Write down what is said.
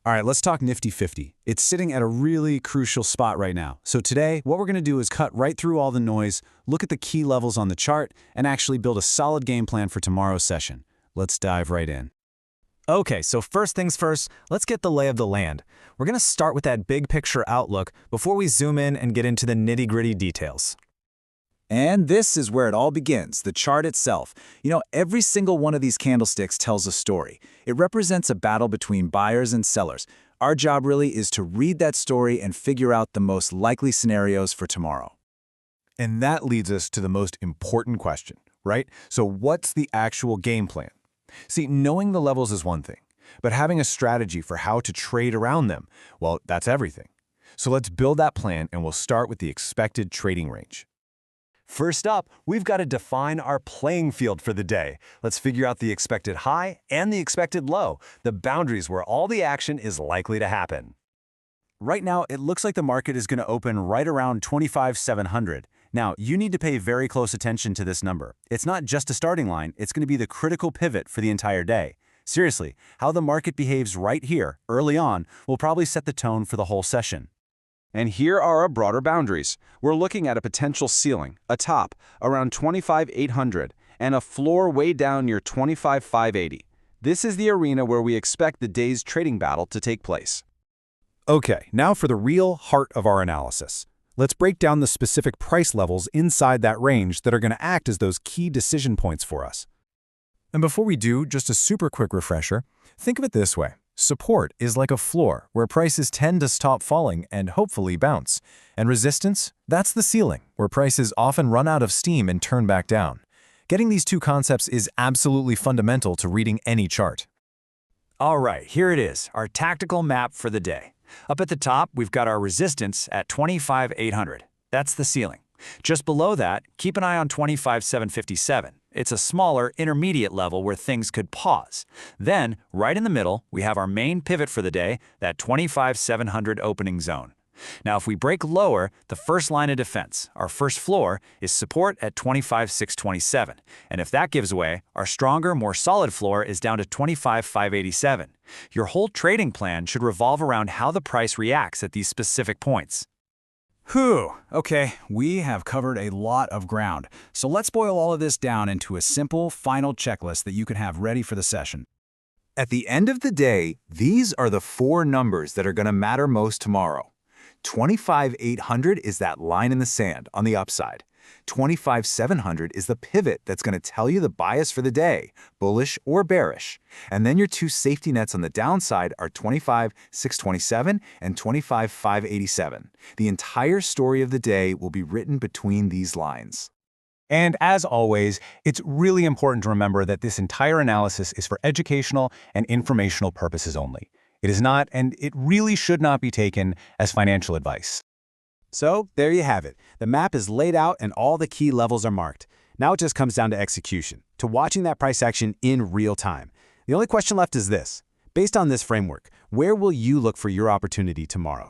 All right, let's talk Nifty 50. It's sitting at a really crucial spot right now. So today, what we're going to do is cut right through all the noise, look at the key levels on the chart, and actually build a solid game plan for tomorrow's session. Let's dive right in. Okay, so first things first, let's get the lay of the land. We're going to start with that big picture outlook before we zoom in and get into the nitty-gritty details. And this is where it all begins, the chart itself. Every single one of these candlesticks tells a story. It represents a battle between buyers and sellers. Our job really is to read that story and figure out the most likely scenarios for tomorrow. And that leads us to the most important question, right? So what's the actual game plan? See, knowing the levels is one thing, but having a strategy for how to trade around them, well, that's everything. So let's build that plan, and we'll start with the expected trading range. First up, we've got to define our playing field for the day. Let's figure out the expected high and the expected low, the boundaries where all the action is likely to happen. Right now, it looks like the market is going to open right around 25,700. Now, you need to pay very close attention to this number. It's not just a starting line, it's going to be the critical pivot for the entire day. Seriously, how the market behaves right here, early on, will probably set the tone for the whole session. And here are our broader boundaries. We're looking at a potential ceiling, a top, around 25,800, and a floor way down near 25,580. This is the arena where we expect the day's trading battle to take place. Okay, now for the real heart of our analysis. Let's break down the specific price levels inside that range that are going to act as those key decision points for us. And before we do, just a super quick refresher, think of it this way. Support is like a floor where prices tend to stop falling and hopefully bounce. And resistance, that's the ceiling, where prices often run out of steam and turn back down. Getting these two concepts is absolutely fundamental to reading any chart. All right, here it is, our tactical map for the day. Up at the top, we've got our resistance at 25,800. That's the ceiling. Just below that, keep an eye on 25,757. It's a smaller, intermediate level where things could pause. Then, right in the middle, we have our main pivot for the day, that 25,700 opening zone. Now, if we break lower, the first line of defense, our first floor, is support at 25,627. And if that gives way, our stronger, more solid floor is down to 25,587. Your whole trading plan should revolve around how the price reacts at these specific points. Whew, okay, we have covered a lot of ground. So let's boil all of this down into a simple, final checklist that you can have ready for the session. At the end of the day, these are the four numbers that are going to matter most tomorrow. 25,800 is that line in the sand on the upside. 25,700 is the pivot that's going to tell you the bias for the day, bullish or bearish. And then your two safety nets on the downside are 25,627 and 25,587. The entire story of the day will be written between these lines. And as always, it's really important to remember that this entire analysis is for educational and informational purposes only. It is not, and it really should not be taken as financial advice. So, there you have it. The map is laid out and all the key levels are marked. Now it just comes down to execution, to watching that price action in real time. The only question left is this. Based on this framework, where will you look for your opportunity tomorrow?